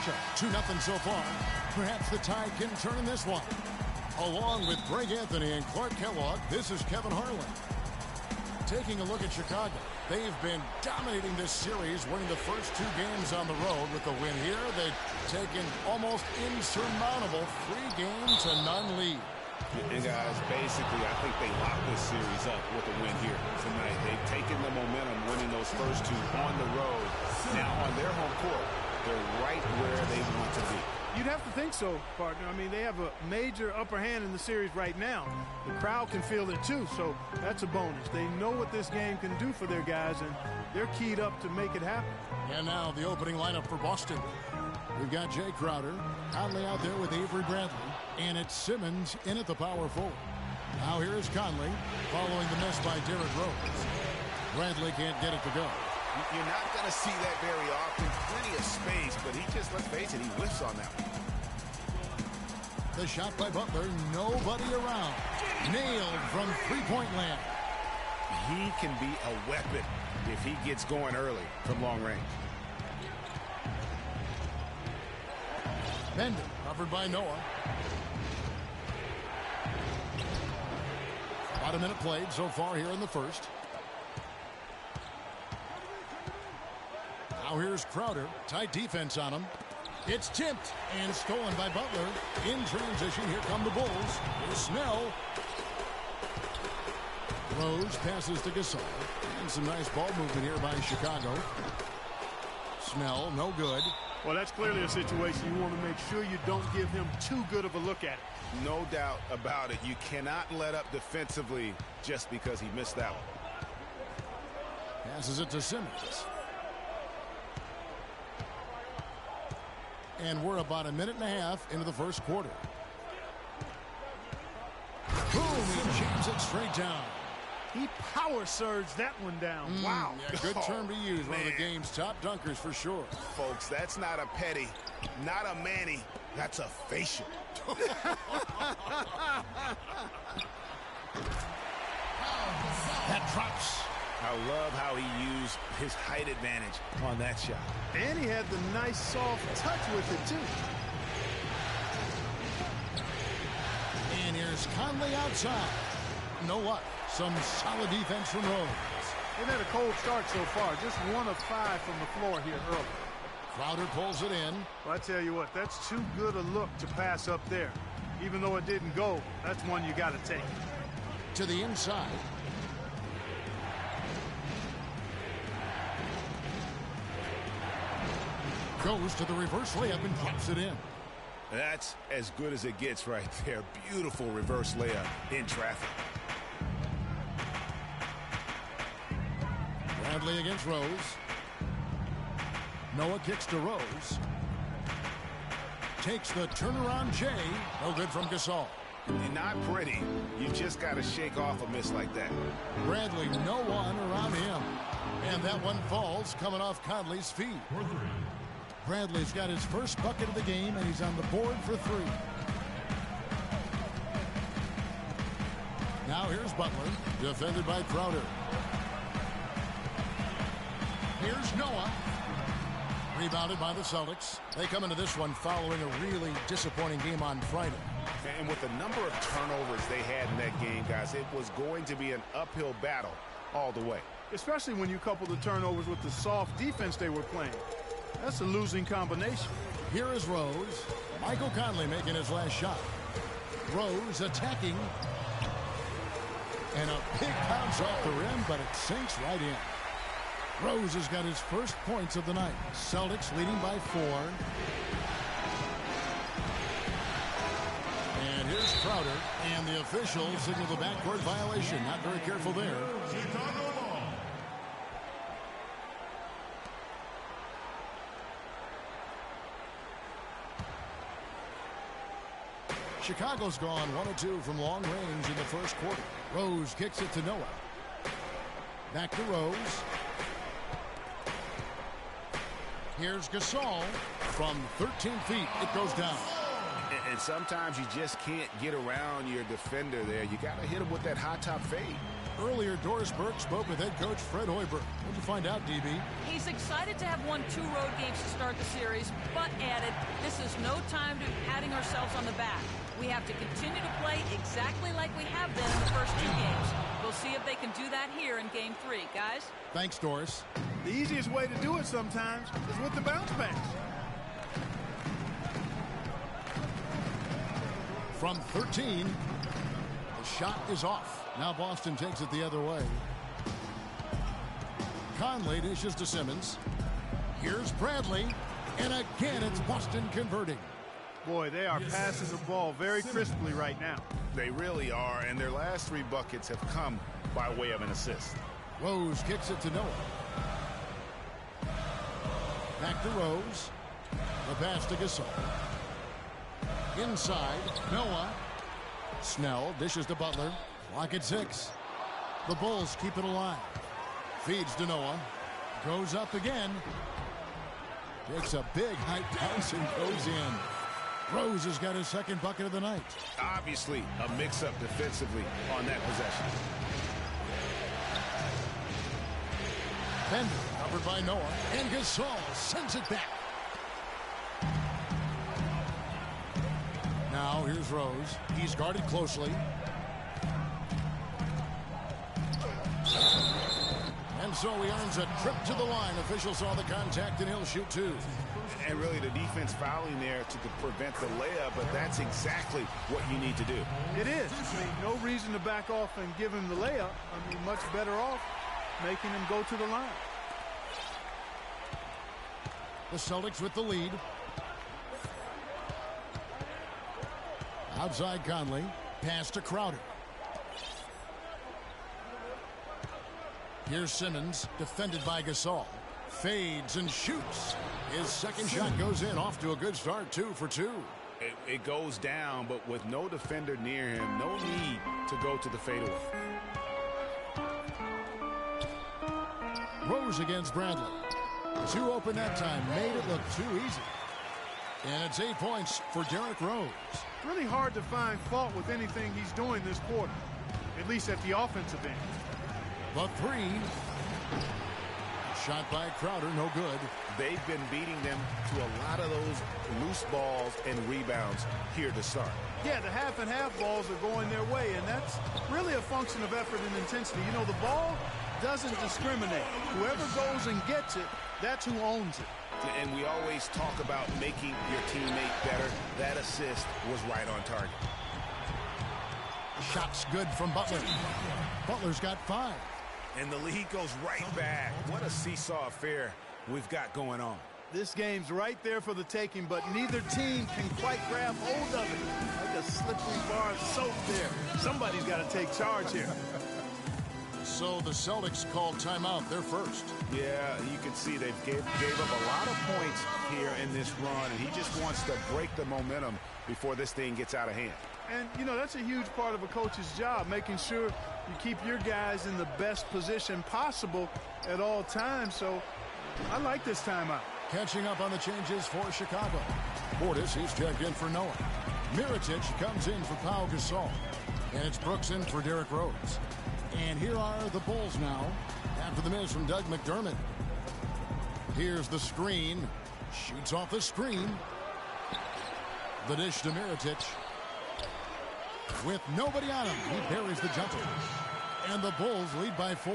matchup. 2-0 so far. Perhaps the tide can turn in this one. Along with Greg Anthony and Clark Kellogg, this is Kevin Harlan. Taking a look at Chicago, they've been dominating this series, winning the first 2 games on the road. With the win here, they've taken almost insurmountable 3-0 lead. And guys, basically, I think they locked this series up with a win here tonight. They've taken the momentum, winning those first 2 on the road. Now on their home court, they're right where they want to be. You'd have to think so, partner. I mean, they have a major upper hand in the series right now. The crowd can feel it too, so that's a bonus. They know what this game can do for their guys, and they're keyed up to make it happen. And now the opening lineup for Boston. We've got Jay Crowder, Conley out there with Avery Bradley, and it's Simmons in at the power forward. Now here is Conley, following the miss by Derrick Rose. Bradley can't get it to go. You're not going to see that very often. Plenty of space, but he just, let's face it, he whiffs on that one. The shot by Butler, nobody around. Nailed from three-point land. He can be a weapon if he gets going early from long range. Bender, covered by Noah. About a minute played so far here in the first. Now here's Crowder. Tight defense on him. It's tipped and stolen by Butler. In transition, here come the Bulls. Here's Snell. Rose passes to Gasol. And some nice ball movement here by Chicago. Snell, no good. Well, that's clearly a situation you want to make sure you don't give him too good of a look at it. No doubt about it. You cannot let up defensively just because he missed that one. Passes it to Simmons. And we're about a minute and a half into the first quarter. Boom! He jams it straight down. He power surged that one down. Wow. Yeah, good term to use. One of the game's top dunkers for sure. Folks, that's not a petty, not a Manny. That's a facial. That drops. I love how he used his height advantage on that shot. And he had the nice soft touch with it, too. And here's Conley outside. You know what? Some solid defense from Rose. They've had a cold start so far. Just 1 of 5 from the floor here early. Crowder pulls it in. Well, I tell you what, that's too good a look to pass up there. Even though it didn't go, that's one you got to take. To the inside. Goes to the reverse layup and pops it in. That's as good as it gets right there. Beautiful reverse layup in traffic. Bradley against Rose. Noah kicks to Rose. Takes the turnaround Jay. No good from Gasol. Not pretty. You just got to shake off a miss like that. Bradley, no one around him. And that one falls coming off Conley's feet. Bradley's got his first bucket of the game, and he's on the board for 3. Now here's Butler, defended by Crowder. Here's Noah. Rebounded by the Celtics. They come into this one following a really disappointing game on Friday. And with the number of turnovers they had in that game, guys, it was going to be an uphill battle all the way. Especially when you couple the turnovers with the soft defense they were playing. That's a losing combination. Here is Rose. Michael Conley making his last shot. Rose attacking. And a big bounce off the rim, but it sinks right in. Rose has got his first points of the night. Celtics leading by 4. And here's Crowder. And the officials signal the backcourt violation. Not very careful there. Chicago's gone 1 of 2 from long range in the first quarter. Rose kicks it to Noah. Back to Rose. Here's Gasol from 13 feet. It goes down. And sometimes you just can't get around your defender there. You got to hit him with that high top fade. Earlier, Doris Burke spoke with head coach Fred Hoiberg. What'd you find out, DB? He's excited to have won 2 road games to start the series, but added This is no time to be patting ourselves on the back. We have to continue to play exactly like we have been in the first 2 games. We'll see if they can do that here in Game 3, guys. Thanks, Doris. The easiest way to do it sometimes is with the bounce pass. From 13, the shot is off. Now Boston takes it the other way. Conley dishes to Simmons. Here's Bradley. And again, it's Boston converting. Boy, they are passing the ball very crisply right now. They really are, and their last 3 buckets have come by way of an assist. Rose kicks it to Noah. Back to Rose. The pass to Gasol. Inside, Noah. Snell dishes to Butler. Clock at 6. The Bulls keep it alive. Feeds to Noah. Goes up again. Takes a big high bounce and goes in. Rose has got his 2nd bucket of the night. Obviously, a mix-up defensively on that possession. Bender covered by Noah. And Gasol sends it back. Now here's Rose. He's guarded closely. And so he earns a trip to the line. Official saw the contact and he'll shoot 2. And really the defense fouling there to prevent the layup, but that's exactly what you need to do. It is. I mean, no reason to back off and give him the layup. I mean, much better off making him go to the line. The Celtics with the lead. Outside Conley. Pass to Crowder. Here's Simmons, defended by Gasol. Fades and shoots. His 2nd shot goes in, off to a good start, 2 for 2. It goes down, but with no defender near him, no need to go to the fadeaway. Rose against Bradley. 2 open that time, made it look too easy. And it's 8 points for Derrick Rose. Really hard to find fault with anything he's doing this quarter, at least at the offensive end. The 3. Shot by Crowder, no good. They've been beating them to a lot of those loose balls and rebounds here to start. Yeah, the half and half balls are going their way, and that's really a function of effort and intensity. You know, the ball doesn't discriminate. Whoever goes and gets it, that's who owns it. And we always talk about making your teammate better. That assist was right on target. Shot's good from Butler. Butler's got 5. And the lead goes right back. What a seesaw affair we've got going on. This game's right there for the taking, but neither team can quite grab hold of it. Like a slippery bar of soap there. Somebody's got to take charge here. So the Celtics called timeout. They're first. Yeah, you can see they gave up a lot of points here in this run, and he just wants to break the momentum before this thing gets out of hand. And, you know, that's a huge part of a coach's job, making sure you keep your guys in the best position possible at all times. So I like this timeout. Catching up on the changes for Chicago. Portis, he's checked in for Noah. Mirotic comes in for Pau Gasol. And it's Brooks in for Derrick Rose. And here are the Bulls now after the miss from Doug McDermott. Here's the screen. Shoots off the screen. The dish to Mirotic. With nobody on him, he buries the jumper. And the Bulls lead by 4.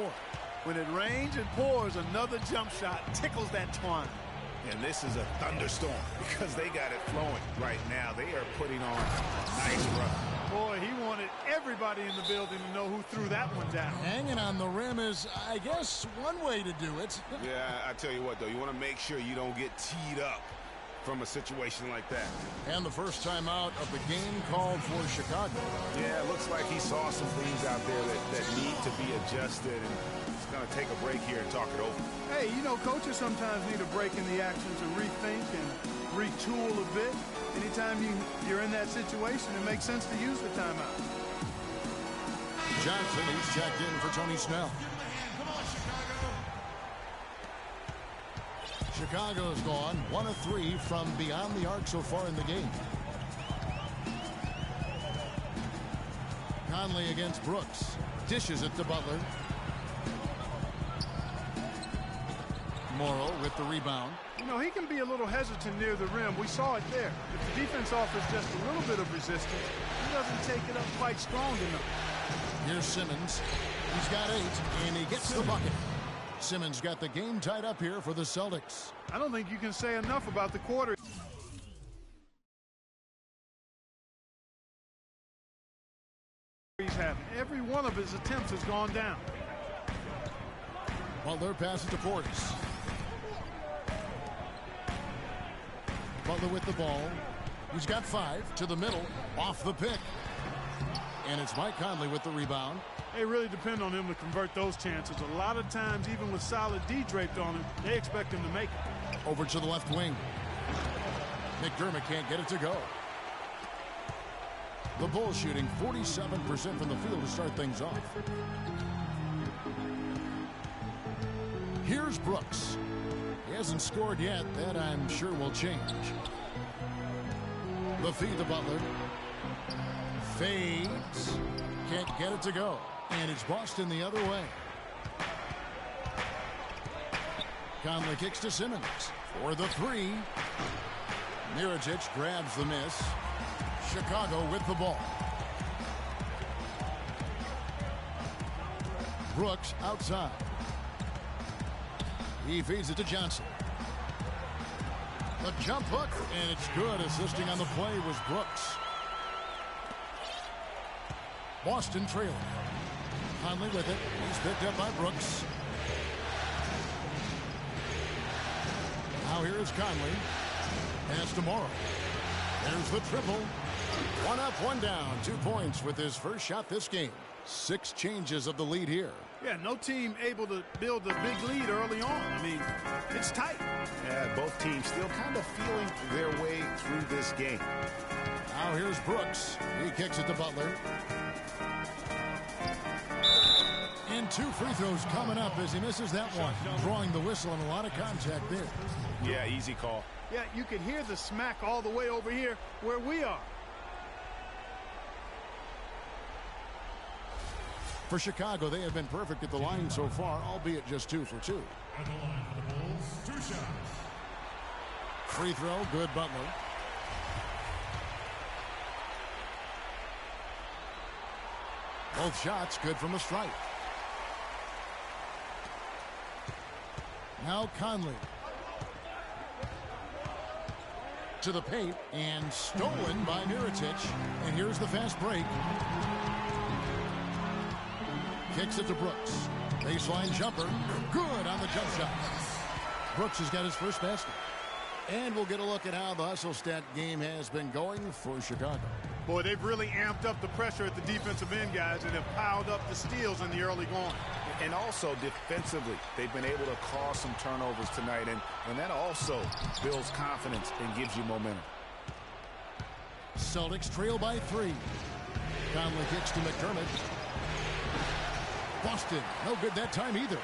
When it rains and pours, another jump shot tickles that twine. And this is a thunderstorm because they got it flowing right now. They are putting on a nice run. Boy, he wanted everybody in the building to know who threw that one down. Hanging on the rim is, I guess, one way to do it. Yeah, I tell you what, though, you want to make sure you don't get teed up from a situation like that. And the first time out of the game called for Chicago. Yeah, it looks like he saw some things out there that need to be adjusted, and he's going to take a break here and talk it over. Hey, you know, coaches sometimes need a break in the action to rethink and retool a bit. Anytime you're in that situation, it makes sense to use the timeout. Johnson, he's checked in for Tony Snell. Chicago's gone 1 of 3 from beyond the arc so far in the game. Conley against Brooks. Dishes it to Butler. Morrow with the rebound. You know, he can be a little hesitant near the rim. We saw it there. If the defense offers just a little bit of resistance, he doesn't take it up quite strong enough. Here's Simmons. He's got 8, and he gets the bucket. Simmons got the game tied up here for the Celtics. I don't think you can say enough about the quarter. He's having. Every one of his attempts has gone down. Butler passes to Portis. Butler with the ball. He's got 5 to the middle, off the pick. And it's Mike Conley with the rebound. They really depend on him to convert those chances. A lot of times, even with solid D draped on him, they expect him to make it. Over to the left wing. McDermott can't get it to go. The Bulls shooting 47% from the field to start things off. Here's Brooks. He hasn't scored yet. That, I'm sure, will change. The feed to Butler. Fades. Can't get it to go. And it's Boston the other way. Conley kicks to Simmons for the 3. Mirotic grabs the miss. Chicago with the ball. Brooks outside. He feeds it to Johnson. The jump hook, and it's good. Assisting on the play was Brooks. Boston trailing. Conley with it. He's picked up by Brooks. Now here is Conley. Pass to Morrow. There's the triple. 1 up, 1 down. 2 points with his first shot this game. 6 changes of the lead here. Yeah, no team able to build a big lead early on. I mean, it's tight. Yeah, both teams still kind of feeling their way through this game. Now here's Brooks. He kicks it to Butler. And 2 free throws coming up as he misses that one. Drawing the whistle and a lot of contact there. Yeah, easy call. Yeah, you can hear the smack all the way over here where we are. For Chicago, they have been perfect at the line so far, albeit just 2 for 2. At the line for the Bulls, 2 shots. Free throw, good Butler. Both shots good from the stripe. Now Conley. To the paint and stolen by Mirotic. And here's the fast break. Kicks it to Brooks. Baseline jumper. Good on the jump shot. Brooks has got his first basket. And we'll get a look at how the hustle stat game has been going for Chicago. Boy, they've really amped up the pressure at the defensive end, guys, and have piled up the steals in the early going. And also defensively, they've been able to cause some turnovers tonight, and that also builds confidence and gives you momentum. Celtics trail by 3. Conley kicks to McDermott. Boston, no good that time either.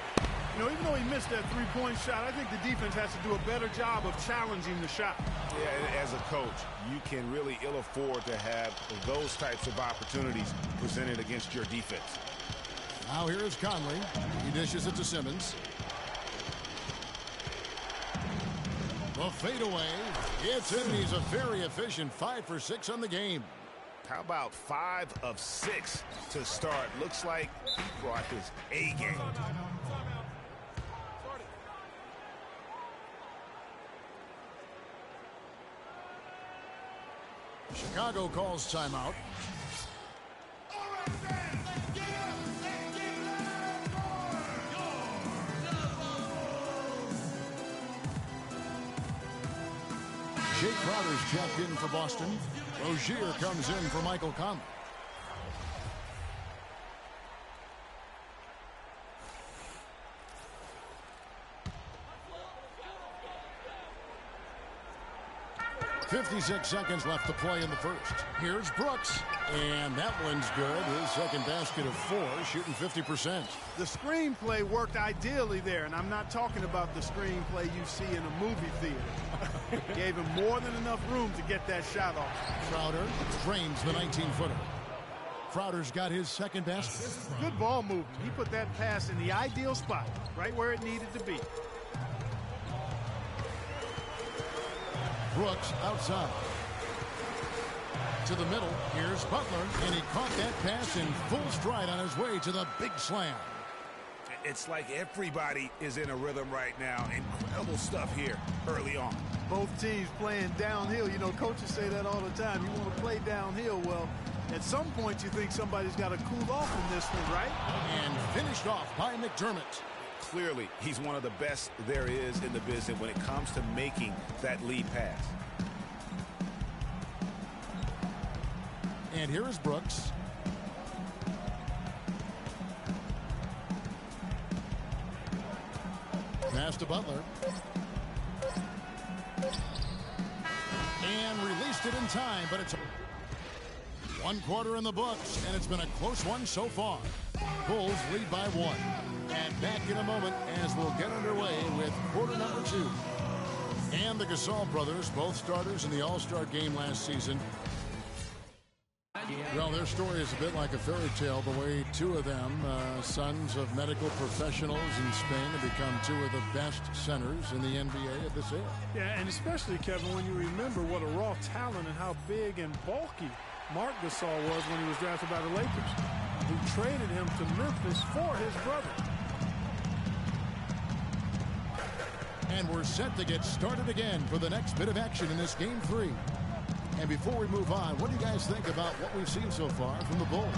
You know, even though he missed that three-point shot, I think the defense has to do a better job of challenging the shot. Yeah, and as a coach, you can really ill afford to have those types of opportunities presented against your defense. Now here is Conley. He dishes it to Simmons. The fadeaway. It's in. He's a very efficient 5 for 6 on the game. How about 5 of 6 to start? Looks like he brought his A game. Chicago calls timeout. Jake Crowder's checked in for Boston. Rozier comes in for Michael Conley. .56 seconds left to play in the first. Here's Brooks. And that one's good. His second basket of 4, shooting 50%. The screenplay worked ideally there, and I'm not talking about the screenplay you see in a movie theater. Gave him more than enough room to get that shot off. Crowder drains the 19-footer. Crowder's got his second basket. Good ball movement. He put that pass in the ideal spot, right where it needed to be. Brooks outside. To the middle. Here's Butler. And he caught that pass in full stride on his way to the big slam. It's like everybody is in a rhythm right now. Incredible stuff here early on. Both teams playing downhill. You know, coaches say that all the time. You want to play downhill. Well, at some point you think somebody's got to cool off in this one, right? And finished off by McDermott. Clearly, he's one of the best there is in the business when it comes to making that lead pass. And here is Brooks. Pass to Butler. And released it in time, but it's one quarter in the books, and it's been a close one so far. Bulls lead by 1. And back in a moment as we'll get underway with quarter number 2. And the Gasol brothers, both starters in the All-Star game last season. Well, their story is a bit like a fairy tale, the way two of them, sons of medical professionals in Spain, have become two of the best centers in the NBA of this era. Yeah, and especially, Kevin, when you remember what a raw talent and how big and bulky Marc Gasol was when he was drafted by the Lakers, who traded him to Memphis for his brother. And we're set to get started again for the next bit of action in this Game 3. And before we move on, what do you guys think about what we've seen so far from the Bulls?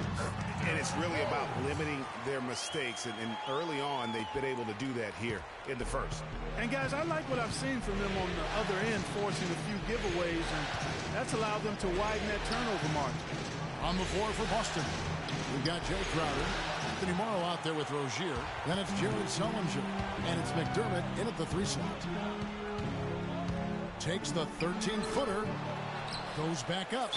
And it's really about limiting their mistakes. And early on, they've been able to do that here in the first. And, guys, I like what I've seen from them on the other end, forcing a few giveaways, and that's allowed them to widen that turnover margin. On the floor for Boston, we've got Jay Crowder, Anthony Morrow out there with Rozier. Then it's Jared Sullinger, and it's McDermott in at the 3 slot. Takes the 13-footer. Goes back up.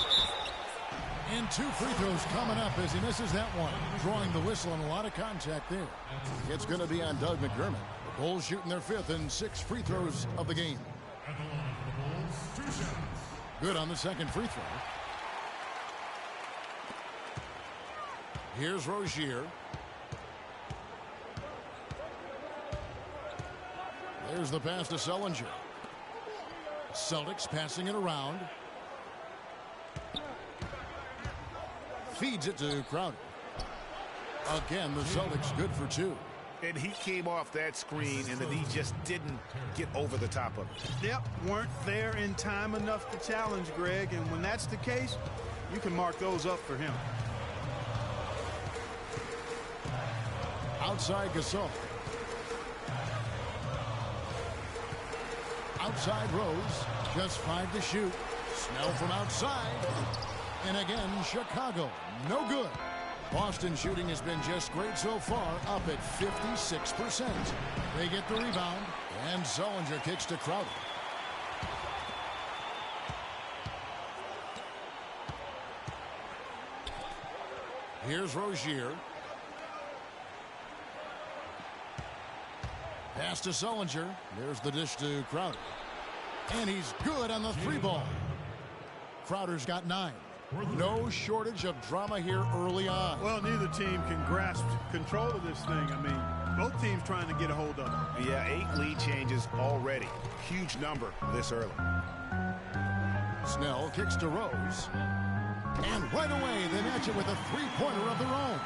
And 2 free throws coming up as he misses that one. Drawing the whistle and a lot of contact there. It's going to be on Doug McDermott. The Bulls shooting their 5th and 6 free throws of the game. At the line for the Bulls, 2 shots. Good on the second free throw. Here's Rozier. There's the pass to Sullinger. Celtics passing it around. Feeds it to Crowder. Again, the Celtics good for 2. And he came off that screen, and the D just didn't get over the top of it. Yep, weren't there in time enough to challenge Greg, and when that's the case, you can mark those up for him. Outside Gasol. Outside Rose. Just 5 to shoot. Snell from outside. And again, Chicago. No good. Boston shooting has been just great so far, up at 56%. They get the rebound, and Sullinger kicks to Crowder. Here's Rozier. Pass to Sullinger. There's the dish to Crowder. And he's good on the 3-ball. Crowder's got 9. No shortage of drama here early on. Well, neither team can grasp control of this thing. I mean, both teams trying to get a hold of it. Yeah, 8 lead changes already. Huge number this early. Snell kicks to Rose. And right away, they match it with a 3-pointer of their own.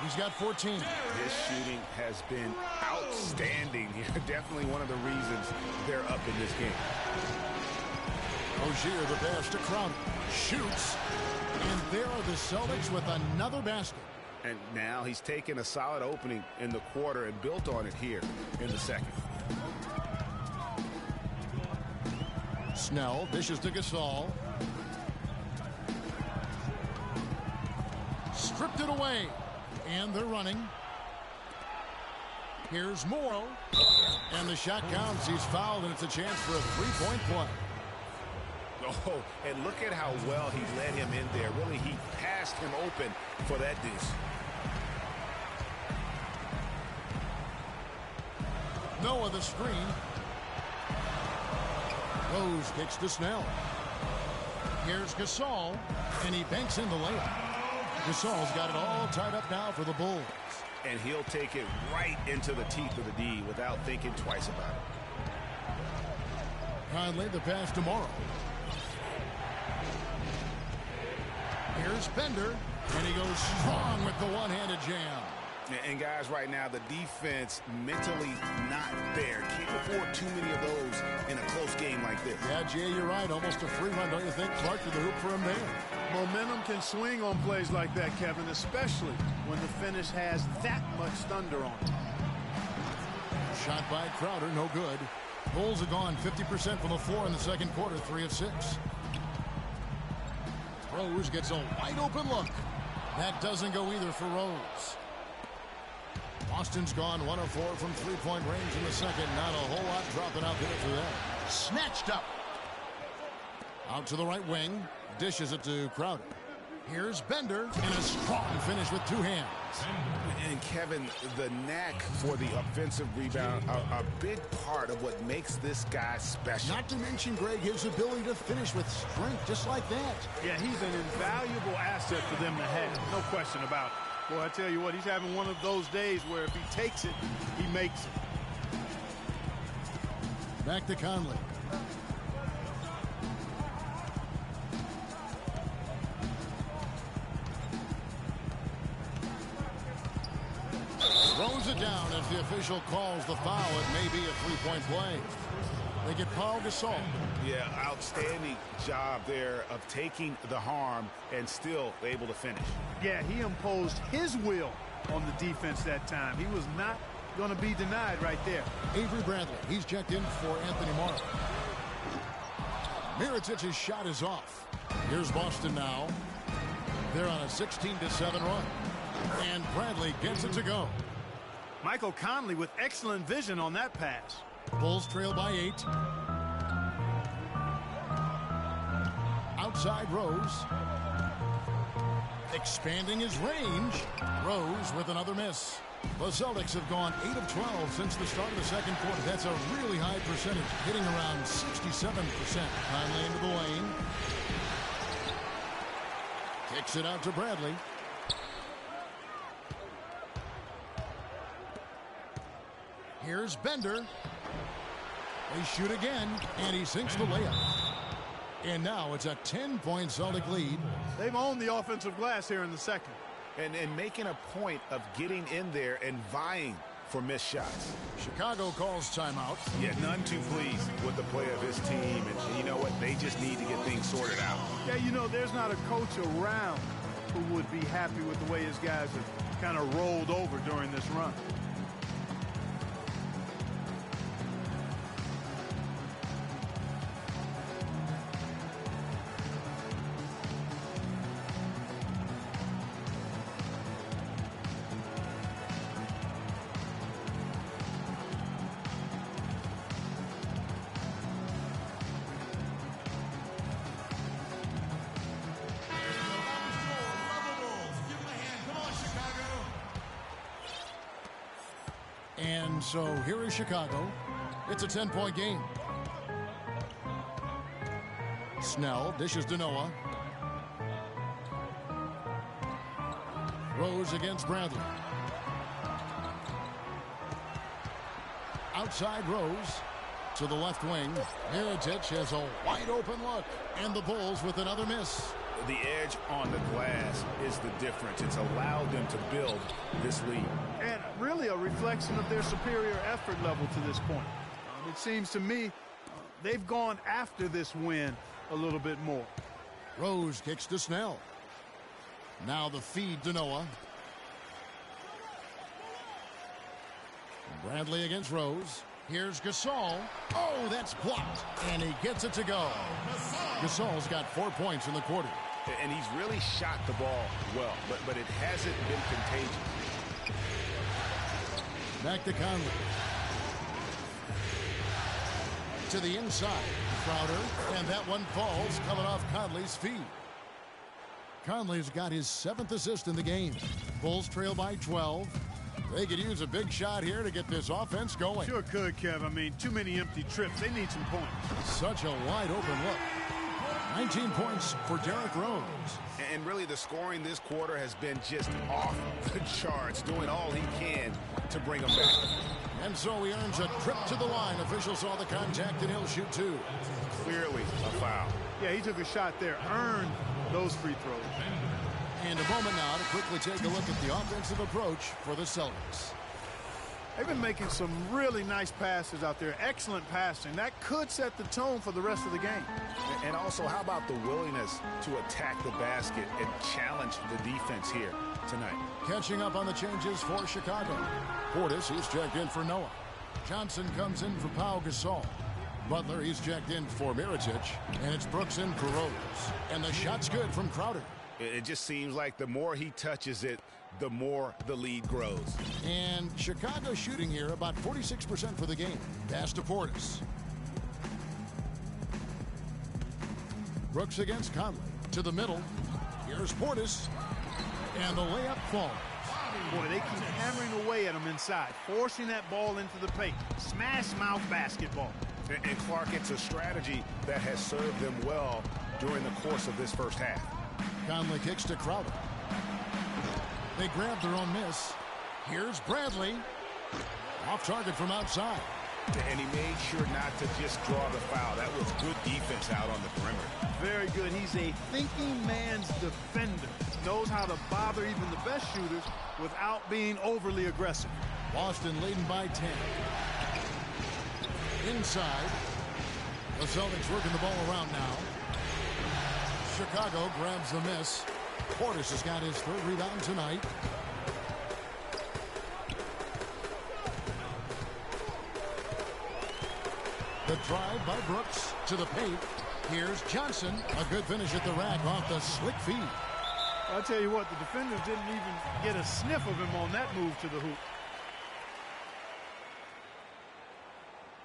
He's got 14. This shooting has been outstanding here. Definitely one of the reasons they're up in this game. Rozier, the pass to Crowder. Shoots. And there are the Celtics with another basket. And now he's taken a solid opening in the quarter and built on it here in the second. Snell dishes to Gasol. Stripped it away. And they're running. Here's Morrow. And the shot counts. He's fouled, and it's a chance for a 3-point play. Oh, and look at how well he led him in there. Really, he passed him open for that deuce. Noah the screen. Rose kicks to Snell. Here's Gasol, and he banks in the layup. Gasol's got it all tied up now for the Bulls. And he'll take it right into the teeth of the D without thinking twice about it. Conley, the pass to Morrow. Here's Bender, and he goes strong with the one-handed jam. And guys, right now, the defense mentally not there. Can't afford too many of those in a close game like this. Yeah, Jay, you're right. Almost a free run, don't you think? Clark to the hoop for him there. Momentum can swing on plays like that, Kevin, especially when the finish has that much thunder on it. Shot by Crowder, no good. Bulls are gone 50% from the floor in the second quarter, 3 of 6. Rose gets a wide open look. That doesn't go either for Rose. Boston's gone 1 of 4 from three-point range in the second. Not a whole lot dropping out there for them. Snatched up. Out to the right wing. Dishes it to Crowder. Here's Bender, and a strong finish with 2 hands. And Kevin, the knack for the offensive rebound, a big part of what makes this guy special. Not to mention, Greg, his ability to finish with strength, just like that. Yeah, he's an invaluable asset for them to have. No question about it. Boy, I tell you what, he's having one of those days where if he takes it, he makes it. Back to Conley. Throws it down as the official calls the foul. It may be a three-point play. They get Paul Gasol. Yeah, outstanding job there of taking the harm and still able to finish. Yeah, he imposed his will on the defense that time. He was not going to be denied right there. Avery Bradley, he's checked in for Anthony Morrow. Mirotich's shot is off. Here's Boston now. They're on a 16-7 run. And Bradley gets it to go. Michael Conley with excellent vision on that pass. Bulls trail by 8. Outside Rose. Expanding his range. Rose with another miss. The Celtics have gone 8 of 12 since the start of the second quarter. That's a really high percentage, hitting around 67%. Conley into the lane. Kicks it out to Bradley. Here's Bender. They shoot again, and he sinks the layup. And now it's a 10-point Celtic lead. They've owned the offensive glass here in the second. And making a point of getting in there and vying for missed shots. Chicago calls timeout. Yeah, none too pleased with the play of his team. And you know what? They just need to get things sorted out. Yeah, you know, there's not a coach around who would be happy with the way his guys have kind of rolled over during this run. And so here is Chicago. It's a 10-point game. Snell dishes to Noah. Rose against Bradley. Outside Rose to the left wing. Mirotic has a wide open look. And the Bulls with another miss. The edge on the glass is the difference. It's allowed them to build this lead. And really a reflection of their superior effort level to this point. It seems to me they've gone after this win a little bit more. Rose kicks to Snell. Now the feed to Noah. Bradley against Rose. Here's Gasol. Oh, that's blocked. And he gets it to go. Gasol's got 4 points in the quarter. And he's really shot the ball well, but it hasn't been contagious. Back to Conley. To the inside. Crowder. And that one falls coming off Conley's feet. Conley's got his 7th assist in the game. Bulls trail by 12. They could use a big shot here to get this offense going. Sure could, Kev. I mean, too many empty trips. They need some points. Such a wide open look. 19 points for Derrick Rose. And really the scoring this quarter has been just off the charts, doing all he can to bring them back. And so he earns a trip to the line. Officials saw the contact, and he'll shoot two. Clearly a foul. Yeah, he took a shot there, earned those free throws. And a moment now to quickly take a look at the offensive approach for the Celtics. They've been making some really nice passes out there. Excellent passing. That could set the tone for the rest of the game. And also, how about the willingness to attack the basket and challenge the defense here tonight? Catching up on the changes for Chicago. Portis, he's checked in for Noah. Johnson comes in for Pau Gasol. Butler, he's checked in for Mirotic. And it's Brooks in for Rose. And the shot's good from Crowder. It just seems like the more he touches it, the more the lead grows. And Chicago shooting here about 46% for the game. Pass to Portis. Brooks against Conley. To the middle. Here's Portis. And the layup falls. Boy, they keep hammering away at him inside, forcing that ball into the paint. Smash mouth basketball. And Clark, it's a strategy that has served them well during the course of this first half. Conley kicks to Crowder. They grab their own miss. Here's Bradley. Off target from outside. And he made sure not to just draw the foul. That was good defense out on the perimeter. Very good. He's a thinking man's defender. Knows how to bother even the best shooters without being overly aggressive. Boston leading by 10. Inside. The Celtics working the ball around now. Chicago grabs the miss. Portis has got his third rebound tonight. The drive by Brooks to the paint. Here's Johnson. A good finish at the rack off the slick feed. I'll tell you what, the defenders didn't even get a sniff of him on that move to the hoop.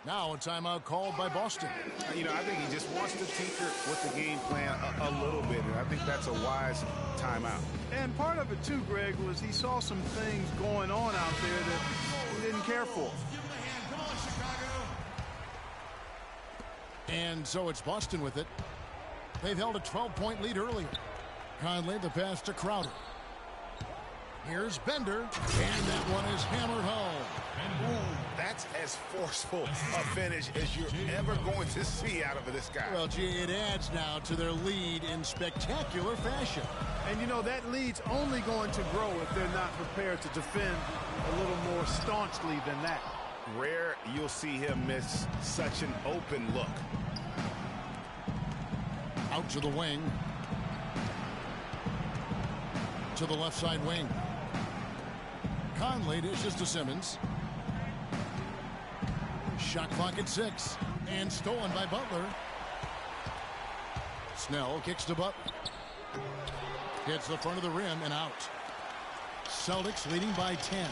Now a timeout called by Boston. You know, I think he just wants to tinker with the game plan a little bit, and I think that's a wise timeout. And part of it, too, Greg, was he saw some things going on out there that he didn't care for. And so it's Boston with it. They've held a 12-point lead earlier. Conley, the pass to Crowder. Here's Bender, and that one is hammered home. Ooh, that's as forceful a finish as you're ever going to see out of this guy. Well, gee, it adds now to their lead in spectacular fashion. And, you know, that lead's only going to grow if they're not prepared to defend a little more staunchly than that. Rare you'll see him miss such an open look. Out to the wing. To the left side wing. Conley dishes to Simmons. Shot clock at 6. And stolen by Butler. Snell kicks to Butler. Hits the front of the rim and out. Celtics leading by 10.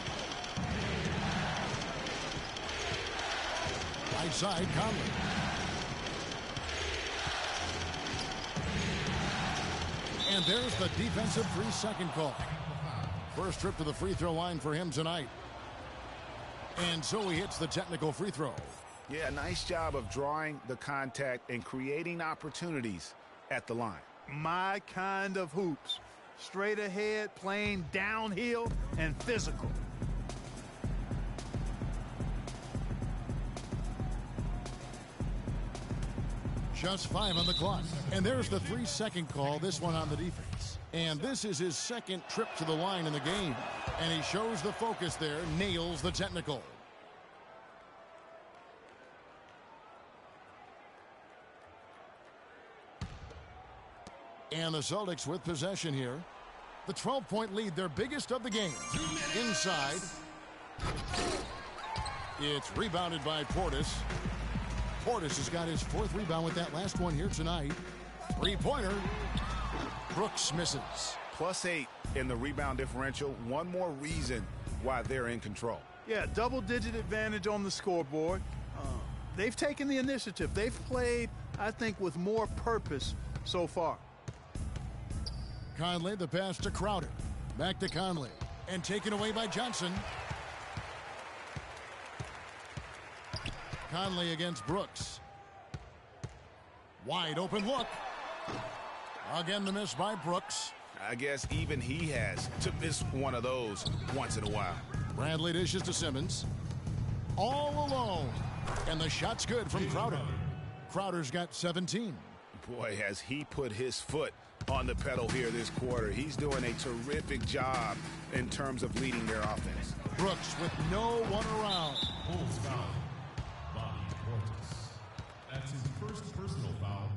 Right side, Conley. And there's the defensive 3-second call. First trip to the free throw line for him tonight. And so he hits the technical free throw. Yeah, nice job of drawing the contact and creating opportunities at the line. My kind of hoops. Straight ahead, playing downhill, and physical. Just 5 on the clock. And there's the 3-second call, this one on the defense. And this is his second trip to the line in the game. And he shows the focus there, nails the technical. And the Celtics with possession here. The 12-point lead, their biggest of the game. Inside. It's rebounded by Portis. Portis has got his 4th rebound with that last one here tonight. 3-pointer. Brooks misses. +8 in the rebound differential. One more reason why they're in control. Yeah, double-digit advantage on the scoreboard. They've taken the initiative. They've played, I think, with more purpose so far. Conley, the pass to Crowder. Back to Conley. And taken away by Johnson. Conley against Brooks. Wide open look. Again, the miss by Brooks. I guess even he has to miss one of those once in a while. Bradley dishes to Simmons. all alone. And the shot's good from Crowder. Crowder's got 17. Boy, has he put his foot on the pedal here this quarter. He's doing a terrific job in terms of leading their offense. Brooks with no one around. Bulls foul. Bobby Portis. That's his first personal foul.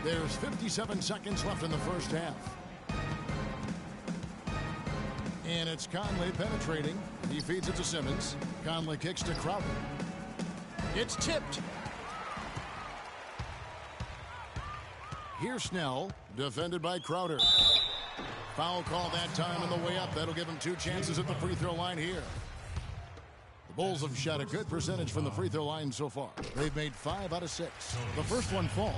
There's 57 seconds left in the first half. And it's Conley penetrating. He feeds it to Simmons. Conley kicks to Crowder. It's tipped. Here's Snell, defended by Crowder. Foul call that time on the way up. That'll give him 2 chances at the free throw line here. The Bulls have shot a good percentage from the free throw line so far. They've made 5 out of 6. The first one falls.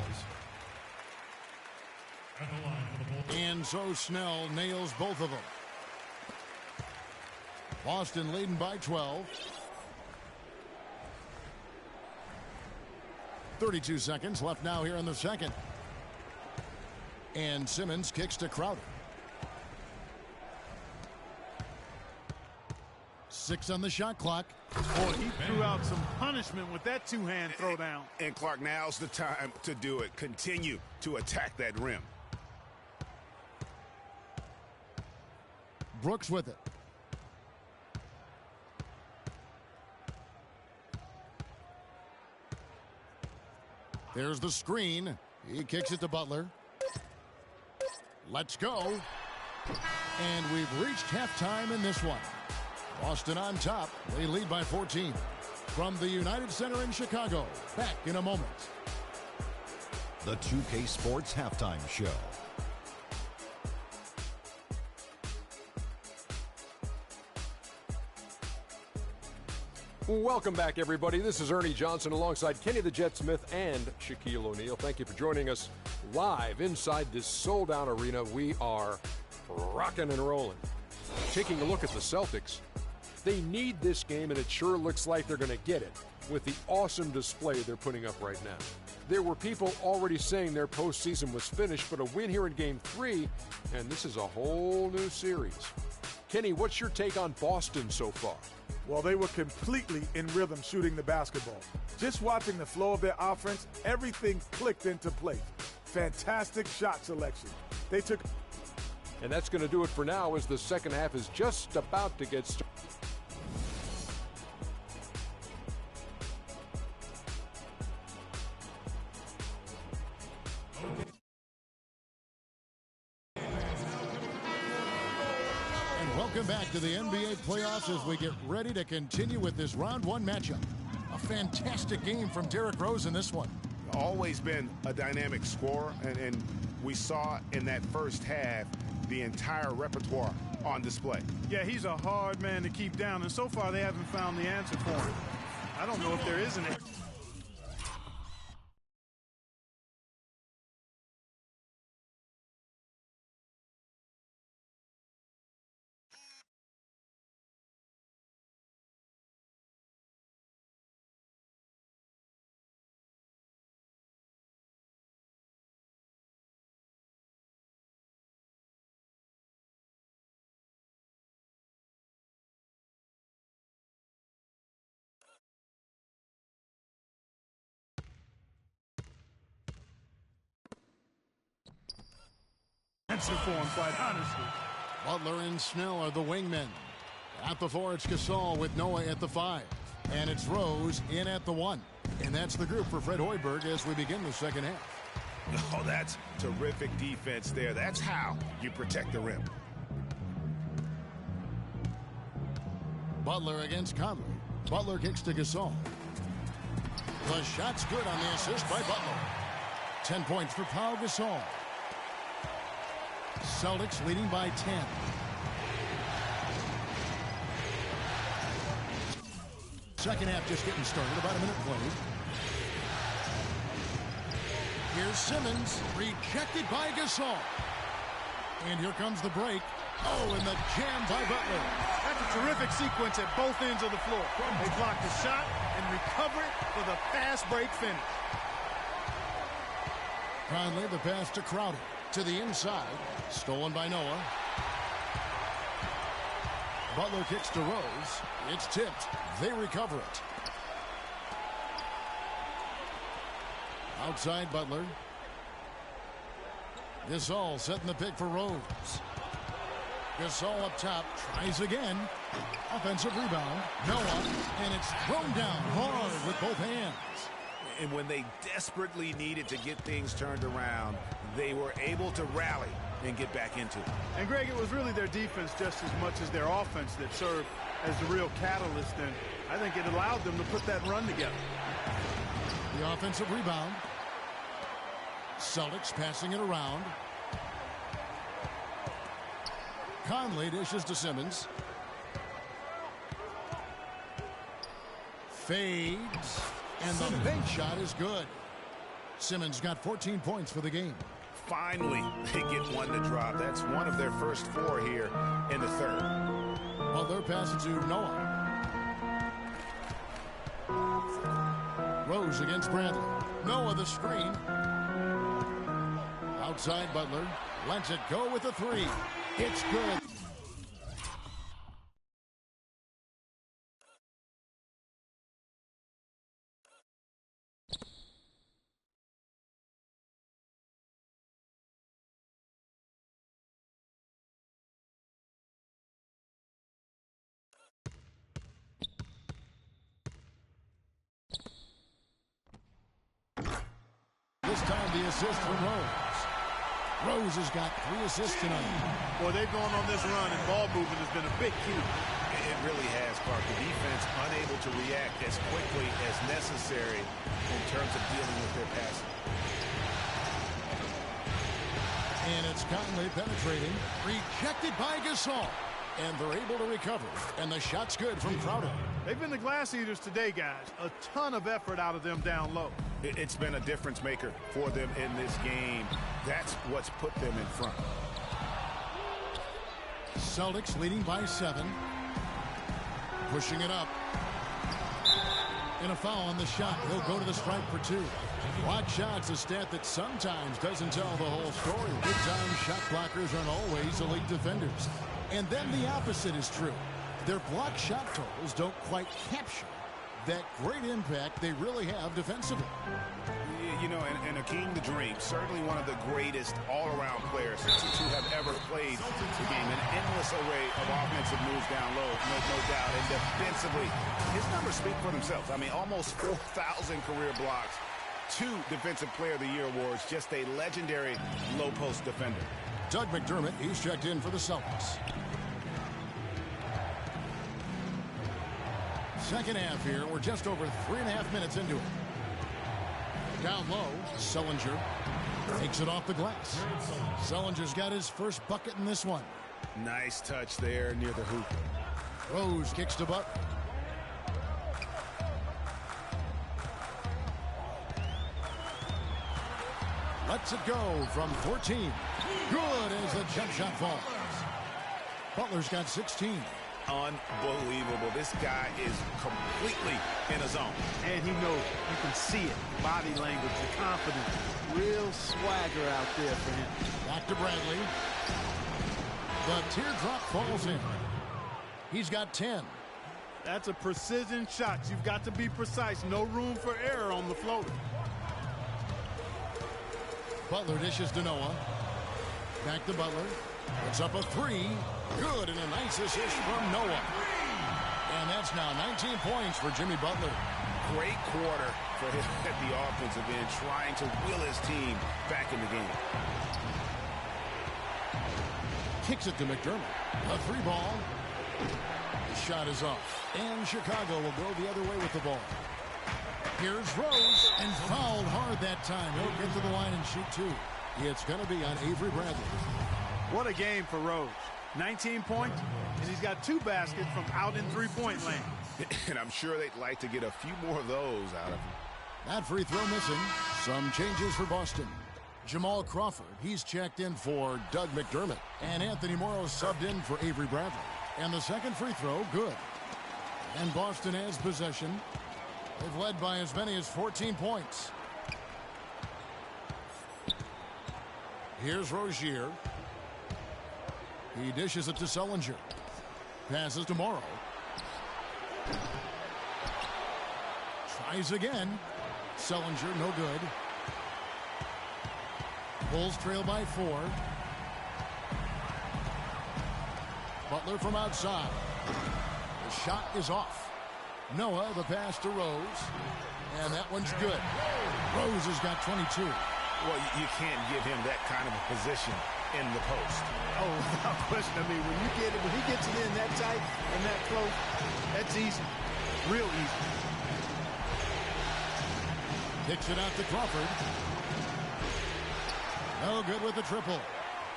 And so Snell nails both of them. Boston leading by 12. 32 seconds left now here in the second. And Simmons kicks to Crowder. 6 on the shot clock. Boy, he threw out some punishment with that two-hand throwdown. And Clark, now's the time to do it. Continue to attack that rim. Brooks with it. There's the screen. He kicks it to Butler. Let's go. And we've reached halftime in this one. Boston on top. They lead by 14. From the United Center in Chicago. Back in a moment. The 2K Sports Halftime Show. Welcome back, everybody. This is Ernie Johnson alongside Kenny the Jet Smith and Shaquille O'Neal. Thank you for joining us live inside this sold-out arena. We are rocking and rolling. Taking a look at the Celtics, they need this game, and it sure looks like they're going to get it with the awesome display they're putting up right now. There were people already saying their postseason was finished, but a win here in Game 3, and this is a whole new series. Kenny, what's your take on Boston so far? Well, they were completely in rhythm shooting the basketball. Just watching the flow of their offense, everything clicked into place. Fantastic shot selection. They took... And that's going to do it for now as the second half is just about to get started. Welcome back to the NBA playoffs as we get ready to continue with this round 1 matchup. A fantastic game from Derrick Rose in this one. Always been a dynamic scorer, and we saw in that first half the entire repertoire on display. Yeah, he's a hard man to keep down, and so far they haven't found the answer for him. I don't know if there is an answer. Answer for him, quite honestly. Butler and Snell are the wingmen. At the 4, it's Gasol with Noah at the 5. And it's Rose in at the 1. And that's the group for Fred Hoiberg as we begin the second half. Oh, that's terrific defense there. That's how you protect the rim. Butler against Conley. Butler kicks to Gasol. The shot's good on the assist by Butler. 10 points for Pau Gasol. Celtics leading by 10. Second half just getting started, about a minute played. Here's Simmons, rejected by Gasol. And here comes the break. Oh, and the jam by Butler. That's a terrific sequence at both ends of the floor. They block the shot and recover it for the fast break finish. Conley, the pass to Crowder. To the inside. Stolen by Noah. Butler kicks to Rose. It's tipped. They recover it. Outside Butler. Gasol setting the pick for Rose. Gasol up top. Tries again. Offensive rebound. Noah. And it's thrown down hard with both hands. And when they desperately needed to get things turned around, they were able to rally and get back into it. And, Greg, it was really their defense just as much as their offense that served as the real catalyst, and I think it allowed them to put that run together. The offensive rebound. Celtics passing it around. Conley dishes to Simmons. Fades. And the bank shot is good. Simmons got 14 points for the game. Finally, they get one to drop. That's one of their first 4 here in the third. Butler passes to Noah. Rose against Bradley. Noah the screen. Outside Butler. Lets it go with the 3. It's good. This time the assist from Rose. Rose has got 3 assists tonight. Boy, they've gone on this run, and ball movement has been a big key. It really has, Clark. The defense unable to react as quickly as necessary in terms of dealing with their passing. And it's Conley penetrating. Rejected by Gasol. And they're able to recover. And the shot's good from Crowder. They've been the glass eaters today, guys. A ton of effort out of them down low. It's been a difference maker for them in this game. That's what's put them in front. Celtics leading by 7. Pushing it up. And a foul on the shot. He'll go to the stripe for 2. Block shots, a stat that sometimes doesn't tell the whole story. Big-time shot blockers aren't always elite defenders. And then the opposite is true. Their block shot totals don't quite capture that great impact they really have defensively. You know, and Akeem the Dream, certainly one of the greatest all-around players to have ever played the game. An endless array of offensive moves down low, no doubt. And defensively, his numbers speak for themselves. I mean, almost 4,000 career blocks, 2 Defensive Player of the Year awards, just a legendary low-post defender. Doug McDermott, he's checked in for the Celtics. Second half here. We're just over 3.5 minutes into it. Down low, Sullinger takes it off the glass. Sullinger's got his first bucket in this one. Nice touch there near the hoop. Rose kicks to Butler. Lets it go from 14. Good as the jump shot falls. Butler's got 16. Unbelievable. This guy is completely in a zone. And he knows. You can see it. Body language, the confidence. Real swagger out there for him. Back to Bradley. The teardrop falls in. He's got 10. That's a precision shot. You've got to be precise. No room for error on the floater. Butler dishes to Noah. Back to Butler. Puts up a 3. Good, and a nice assist from Noah. And that's now 19 points for Jimmy Butler. Great quarter for him at the offensive end, trying to will his team back in the game. Kicks it to McDermott. A 3 ball. The shot is off. And Chicago will go the other way with the ball. Here's Rose, and fouled hard that time. He'll get to the line and shoot 2. It's going to be on Avery Bradley. What a game for Rose. 19 points, and he's got 2 baskets from out in 3-point land. And I'm sure they'd like to get a few more of those out of him. That free throw missing. Some changes for Boston. Jamal Crawford, he's checked in for Doug McDermott. And Anthony Morrow subbed in for Avery Bradley. And the second free throw, good. And Boston has possession. They've led by as many as 14 points. Here's Rozier. He dishes it to Sullinger. Passes to Morrow. Tries again. Sullinger, no good. Bulls trail by 4. Butler from outside. The shot is off. Noah, the pass to Rose. And that one's good. Rose has got 22. Well, you can't give him that kind of a position in the post. Oh, without question. I mean, when he gets it in that tight and that close, that's easy. Real easy. Kicks it out to Crawford. No good with the triple.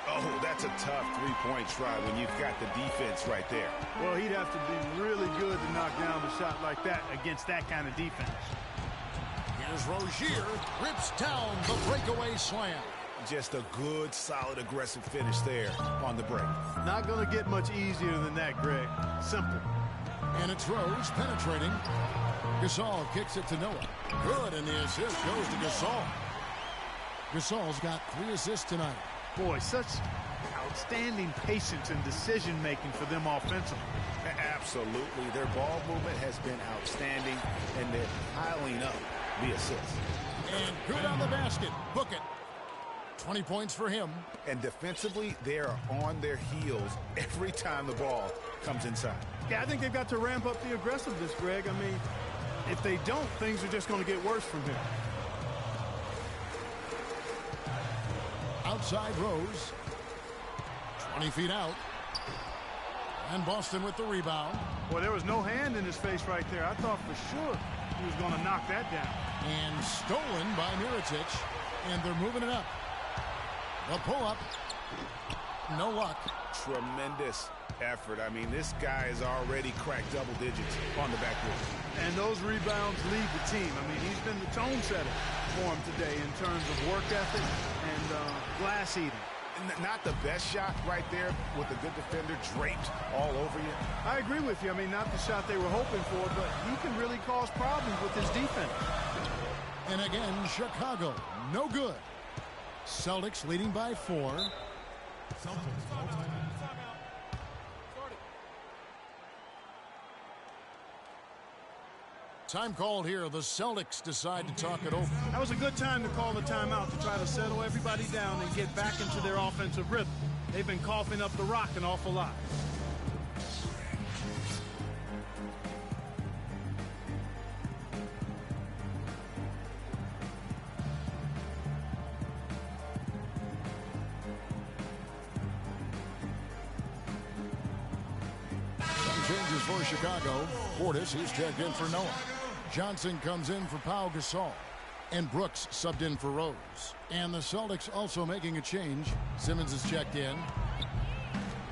Oh, that's a tough three-point try when you've got the defense right there. Well, he'd have to be really good to knock down a shot like that against that kind of defense. Here's Rozier. Rips down the breakaway slam. Just a good, solid, aggressive finish there on the break. Not going to get much easier than that, Greg. Simple. And it's Rose penetrating. Gasol kicks it to Noah. Good, and the assist goes to Gasol. Gasol's got 3 assists tonight. Boy, such outstanding patience and decision-making for them offensively. Absolutely. Their ball movement has been outstanding, and they're piling up the assists. And good on the basket. Book it. 20 points for him. And defensively, they are on their heels every time the ball comes inside. Yeah, I think they've got to ramp up the aggressiveness, Greg. I mean, if they don't, things are just going to get worse from here. Outside Rose. 20 feet out. And Boston with the rebound. Well, there was no hand in his face right there. I thought for sure he was going to knock that down. And stolen by Mirotic. And they're moving it up. The pull-up. No luck. Tremendous effort. I mean, this guy has already cracked double digits on the backboard. And those rebounds lead the team. I mean, he's been the tone setter for him today in terms of work ethic and glass eating. Not the best shot right there with a good defender draped all over you. I agree with you. I mean, not the shot they were hoping for, but he can really cause problems with his defense. And again, Chicago, no good. Celtics leading by 4. Time called here. The Celtics decide to talk it over. That was a good time to call the timeout to try to settle everybody down and get back into their offensive rhythm. They've been coughing up the rock an awful lot. Changes for Chicago. Portis, he's checked in for Noah. Johnson comes in for Pau Gasol. And Brooks subbed in for Rose. And the Celtics also making a change. Simmons is checked in.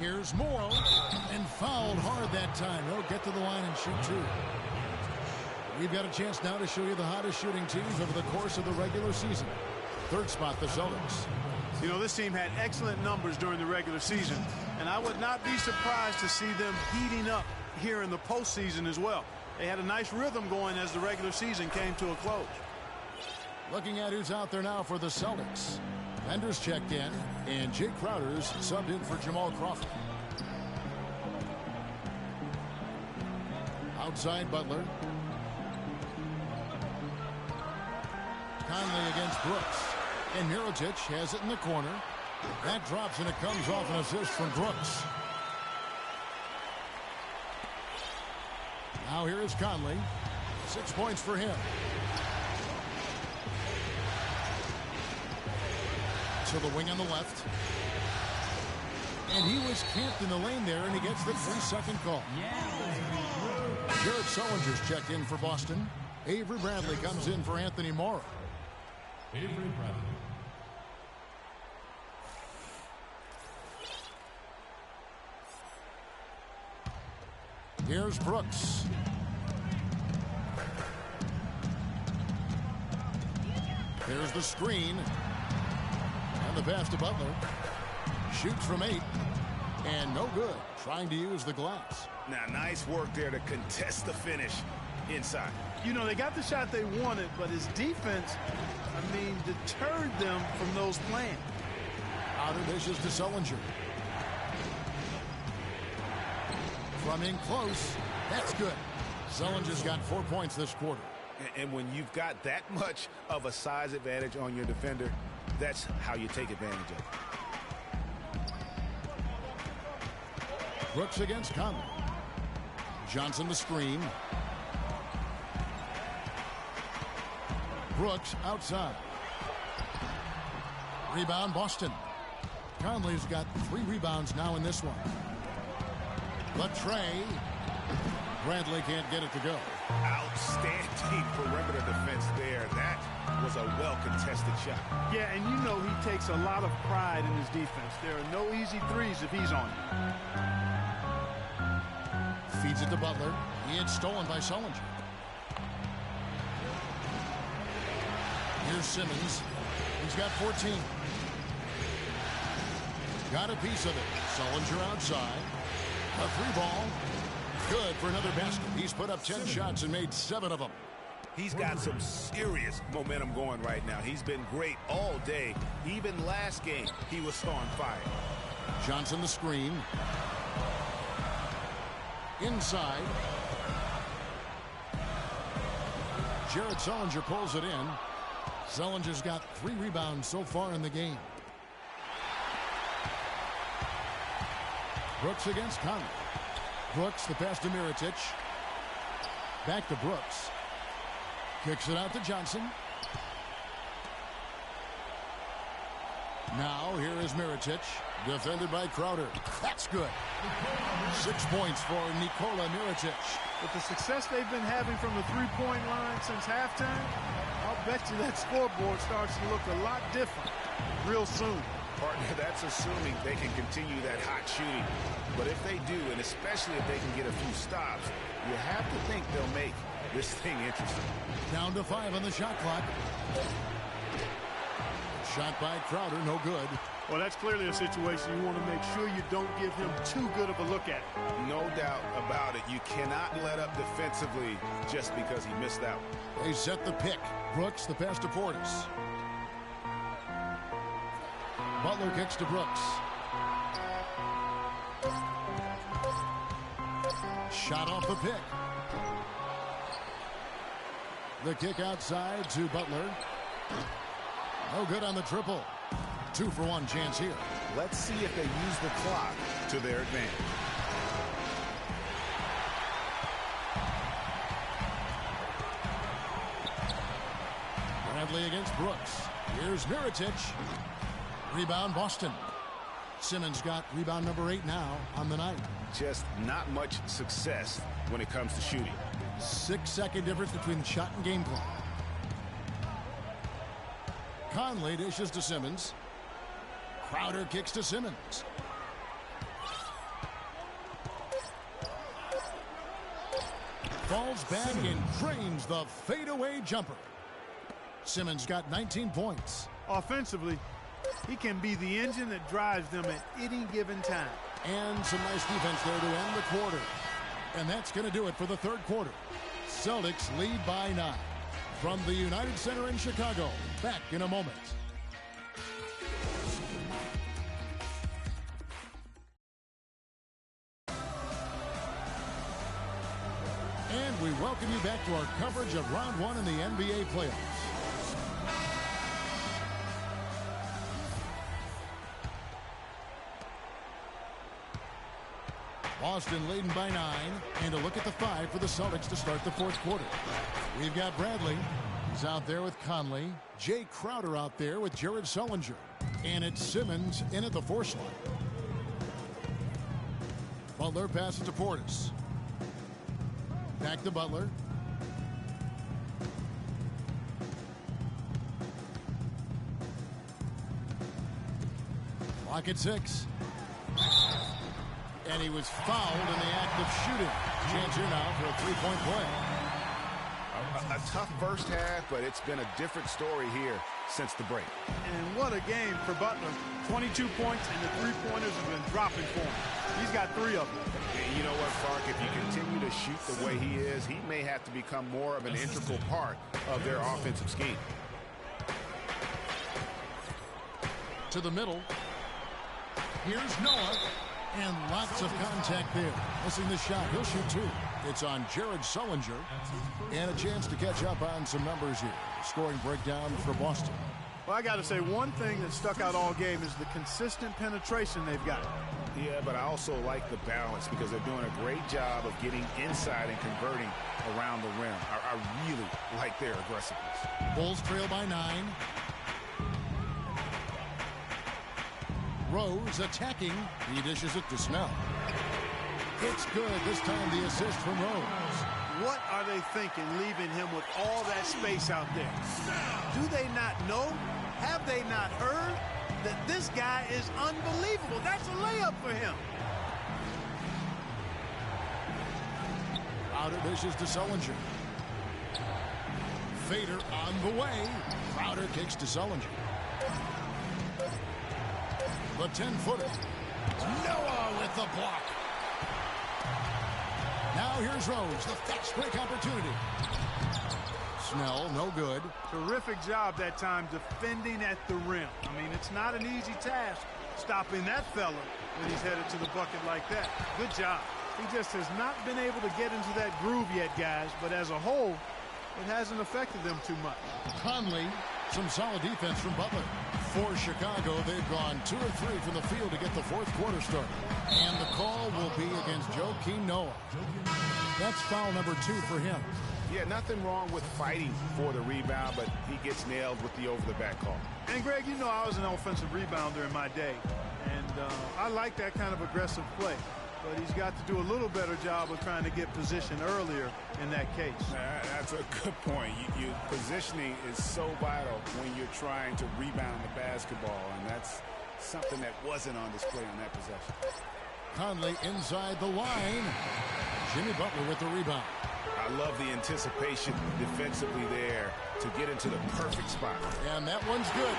Here's Morrow. And fouled hard that time. He'll get to the line and shoot 2. We've got a chance now to show you the hottest shooting teams over the course of the regular season. Third spot, the Celtics. You know, this team had excellent numbers during the regular season, and I would not be surprised to see them heating up here in the postseason as well. They had a nice rhythm going as the regular season came to a close. Looking at who's out there now for the Celtics. Bender's checked in, and Jake Crowder's subbed in for Jamal Crawford. Outside Butler. Conley against Brooks. And Mirotic has it in the corner. That drops, and it comes off an assist from Brooks. Now here is Conley. 6 points for him. To the wing on the left. And he was camped in the lane there, and he gets the 3-second call. Jared Sullinger's checked in for Boston. Avery Bradley comes in for Anthony Morrow. Avery Bradley. Here's Brooks. There's the screen. And the pass to Butler. Shoots from 8. And no good. Trying to use the glass. Now, nice work there to contest the finish inside. You know, they got the shot they wanted, but his defense, I mean, deterred them from those plans. Crowder dishes to Sullinger. From in close, that's good. Sullinger's got 4 points this quarter. And when you've got that much of a size advantage on your defender, that's how you take advantage of it. Brooks against Conley. Johnson the screen. Brooks outside. Rebound Boston. Conley's got 3 rebounds now in this one. Latrey. Bradley can't get it to go. Outstanding perimeter defense there. That was a well-contested shot. Yeah, and you know he takes a lot of pride in his defense. There are no easy threes if he's on you. Feeds it to Butler. He is stolen by Sullinger. Here's Simmons. He's got 14. Got a piece of it. Sullinger outside. A 3-ball. Good for another basket. He's put up 10 shots and made 7 of them. He's got some serious momentum going right now. He's been great all day. Even last game, he was on fire. Johnson the screen. Inside. Jared Sullinger pulls it in. Sullinger's got 3 rebounds so far in the game. Brooks against Conley. Brooks, the pass to Mirotic. Back to Brooks. Kicks it out to Johnson. Now here is Mirotic. Defended by Crowder. That's good. 6 points for Nikola Mirotic. With the success they've been having from the three-point line since halftime, I'll bet you that scoreboard starts to look a lot different real soon. Partner, that's assuming they can continue that hot shooting. But if they do, and especially if they can get a few stops, you have to think they'll make this thing interesting. Down to 5 on the shot clock. Shot by Crowder, no good. Well, that's clearly a situation you want to make sure you don't give him too good of a look at. No doubt about it. You cannot let up defensively just because he missed out. They set the pick. Brooks, the pass to Portis. Butler kicks to Brooks. Shot off the pick. The kick outside to Butler. No good on the triple. 2-for-1 chance here. Let's see if they use the clock to their advantage. Bradley against Brooks. Here's Mirotic. Rebound Boston. Simmons got rebound number 8 now on the night. Just not much success when it comes to shooting. 6-second difference between the shot and game clock. Conley dishes to Simmons. Crowder kicks to Simmons. Falls back and drains the fadeaway jumper. Simmons got 19 points. Offensively, he can be the engine that drives them at any given time. And some nice defense there to end the quarter. And that's going to do it for the third quarter. Celtics lead by 9. From the United Center in Chicago, back in a moment. And we welcome you back to our coverage of Round 1 in the NBA playoffs. Boston leading by 9, and a look at the 5 for the Celtics to start the fourth quarter. We've got Bradley. He's out there with Conley. Jay Crowder out there with Jared Sullinger. And it's Simmons in at the 4 slot. Butler passes to Portis. Back to Butler. Clock at 6. And he was fouled in the act of shooting. Chance here now for a 3-point play. A tough first half, but it's been a different story here since the break. And what a game for Butler. 22 points, and the three-pointers have been dropping for him. He's got 3 of them. You know what, Clark? If you continue to shoot the way he is, he may have to become more of an integral part of their offensive scheme. To the middle. Here's Noah. And lots of contact there. Missing the shot. He'll shoot two. It's on Jared Sullinger. And a chance to catch up on some numbers here. Scoring breakdown for Boston. Well, I got to say, one thing that stuck out all game is the consistent penetration they've got. Yeah, but I also like the balance because they're doing a great job of getting inside and converting around the rim. I really like their aggressiveness. Bulls trail by 9. Rose attacking. He dishes it to Snell. It's good. This time the assist from Rose. What are they thinking, leaving him with all that space out there? Do they not know? Have they not heard that this guy is unbelievable? That's a layup for him. Crowder dishes to Sullinger. Fader on the way. Crowder kicks to Sullinger. The 10-footer. Noah with the block. Now here's Rose, the fast break opportunity. Snell, no good. Terrific job that time defending at the rim. I mean, it's not an easy task stopping that fella when he's headed to the bucket like that. Good job. He just has not been able to get into that groove yet, guys, but as a whole, it hasn't affected them too much. Conley, some solid defense from Butler. For Chicago, they've gone 2 of 3 from the field to get the fourth quarter started. And the call will be against Joakim Noah. That's foul number 2 for him. Yeah, nothing wrong with fighting for the rebound, but he gets nailed with the over-the-back call. And, Greg, you know I was an offensive rebounder in my day, and I like that kind of aggressive play. But he's got to do a little better job of trying to get position earlier in that case. That's a good point. Positioning is so vital when you're trying to rebound the basketball, and that's something that wasn't on display on that possession. Conley inside the line. Jimmy Butler with the rebound. I love the anticipation defensively there to get into the perfect spot. And that one's good.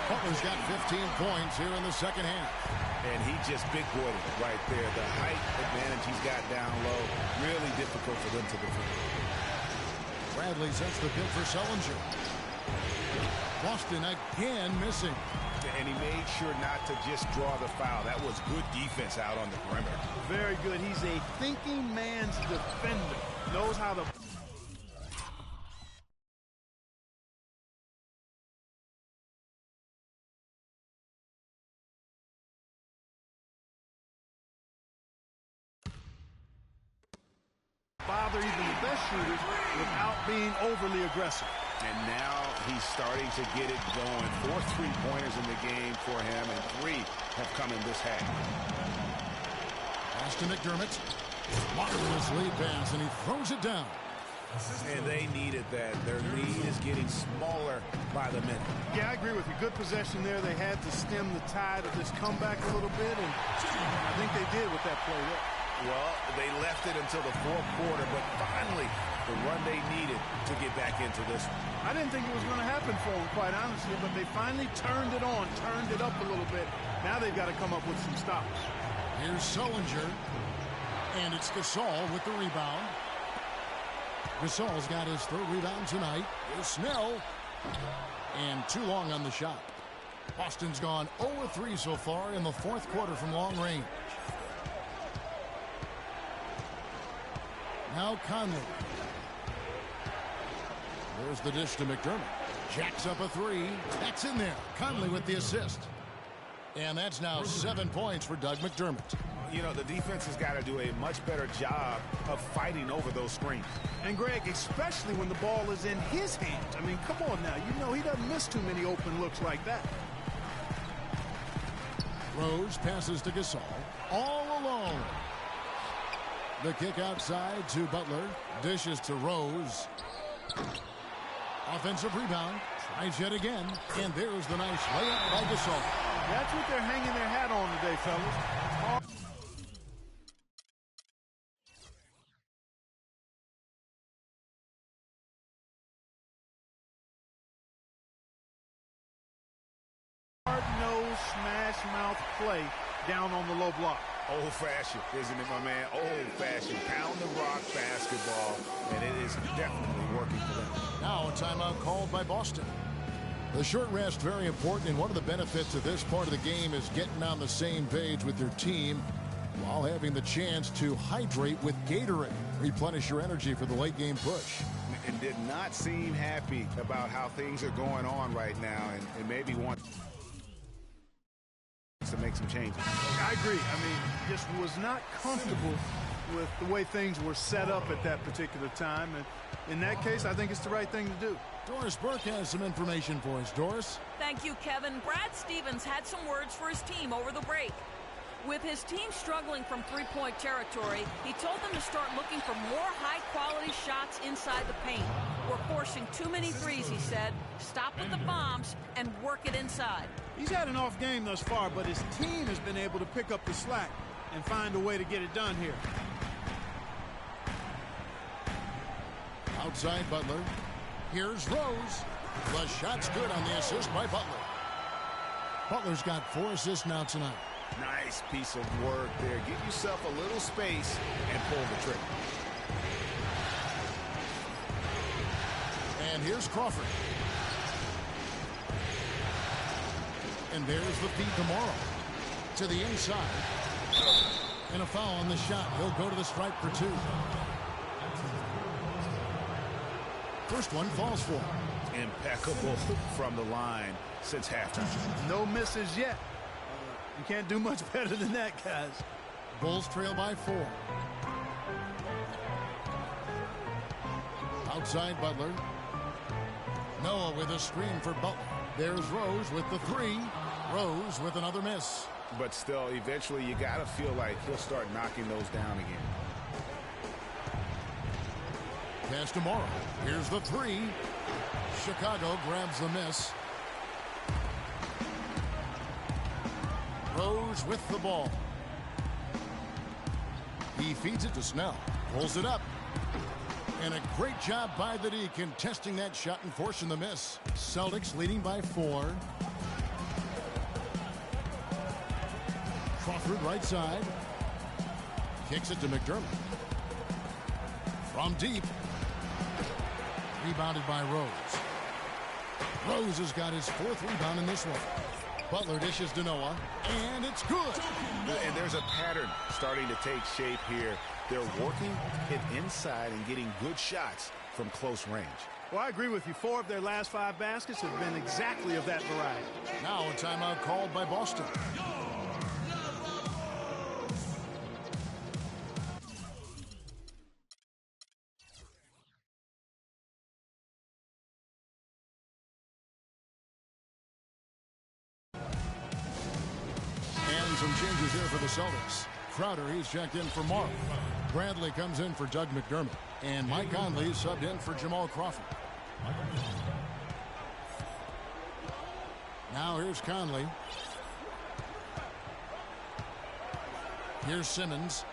Butler's got 15 points here in the second half. And he just big-boyed it right there. The height advantage he's got down low, really difficult for them to defend. Bradley sets the pick for Sullinger. Boston again missing. And he made sure not to just draw the foul. That was good defense out on the perimeter. Very good. He's a thinking man's defender. Knows how to... bother even the best shooters without being overly aggressive. And now he's starting to get it going. 4 3-pointers in the game for him, and 3 have come in this half. Pass to McDermott. Marvelous lead pass, and he throws it down. And they needed that. Their lead is getting smaller by the minute. Yeah, I agree with you. Good possession there. They had to stem the tide of this comeback a little bit, and I think they did with that play there. Well, they left it until the fourth quarter, but finally the run they needed to get back into this one. I didn't think it was going to happen for them, quite honestly, but they finally turned it on, turned it up a little bit. Now they've got to come up with some stops. Here's Sullinger, and it's Gasol with the rebound. Gasol's got his 3rd rebound tonight. Here's Snell, and too long on the shot. Boston's gone 0-3 so far in the fourth quarter from long range. Now Conley. There's the dish to McDermott. Jacks up a 3. That's in there. Conley with the assist. And that's now 7 points for Doug McDermott. You know, the defense has got to do a much better job of fighting over those screens. And, Greg, especially when the ball is in his hands. I mean, come on now. You know he doesn't miss too many open looks like that. Rose passes to Gasol. All alone. The kick outside to Butler. Dishes to Rose. Offensive rebound. Tries yet again. And there's the nice layup by Gasol. That's what they're hanging their hat on today, fellas. Hard-nosed, smash-mouth play down on the low block. Old-fashioned, isn't it, my man? Old-fashioned. Pound the rock basketball, and it is definitely working for them. Now a timeout called by Boston. The short rest very important, and one of the benefits of this part of the game is getting on the same page with your team while having the chance to hydrate with Gatorade. Replenish your energy for the late game push. And did not seem happy about how things are going on right now, and maybe wants to make some changes. I agree. I mean, just was not comfortable with the way things were set up at that particular time. And in that case, I think it's the right thing to do. Doris Burke has some information for us. Doris? Thank you, Kevin. Brad Stevens had some words for his team over the break. With his team struggling from three-point territory, he told them to start looking for more high-quality shots inside the paint. We're forcing too many threes, he said. Stop with the bombs and work it inside. He's had an off game thus far, but his team has been able to pick up the slack and find a way to get it done here. Outside Butler. Here's Rose. The shot's good on the assist by Butler. Butler's got 4 assists now tonight. Nice piece of work there. Give yourself a little space and pull the trigger. And here's Crawford. And there's the feed tomorrow. To the inside. And a foul on the shot. He'll go to the stripe for 2. First one falls for him. Impeccable from the line since halftime. No misses yet. You can't do much better than that, guys. Bulls trail by 4. Outside Butler. Noah with a screen for Butler. There's Rose with the 3. Rose with another miss. But still, eventually you got to feel like he'll start knocking those down again. Pass to Morrow. Here's the 3. Chicago grabs the miss. Rose with the ball. He feeds it to Snell. Pulls it up. And a great job by the D contesting that shot and forcing the miss. Celtics leading by 4. Crawford right side. Kicks it to McDermott. From deep. Rebounded by Rose. Rose has got his 4th rebound in this one. Butler dishes to Noah, and it's good. And there's a pattern starting to take shape here. They're working it inside and getting good shots from close range. Well, I agree with you. 4 of their last 5 baskets have been exactly of that variety. Now a timeout called by Boston. Some changes here for the Celtics. Crowder, he's checked in for Mark. Bradley comes in for Doug McDermott. And Mike Conley subbed in for Jamal Crawford. Now here's Conley. Here's Simmons.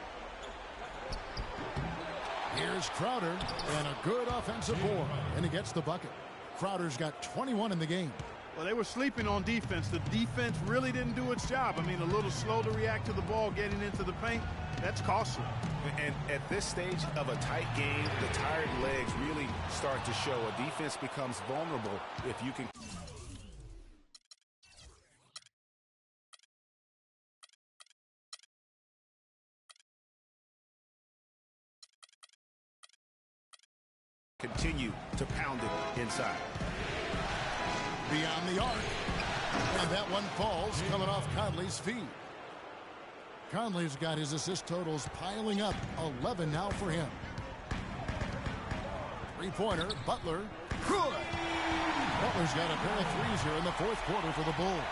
Here's Crowder. And a good offensive board. And he gets the bucket. Crowder's got 21 in the game. Well, they were sleeping on defense. The defense really didn't do its job. I mean, a little slow to react to the ball getting into the paint. That's costly. And at this stage of a tight game, the tired legs really start to show. A defense becomes vulnerable if you can. Continue to pound it inside. Beyond the arc. And that one falls coming off Conley's feet. Conley's got his assist totals piling up. 11 now for him. 3-pointer. Butler. Good. Butler's got a pair of threes here in the 4th quarter for the Bulls.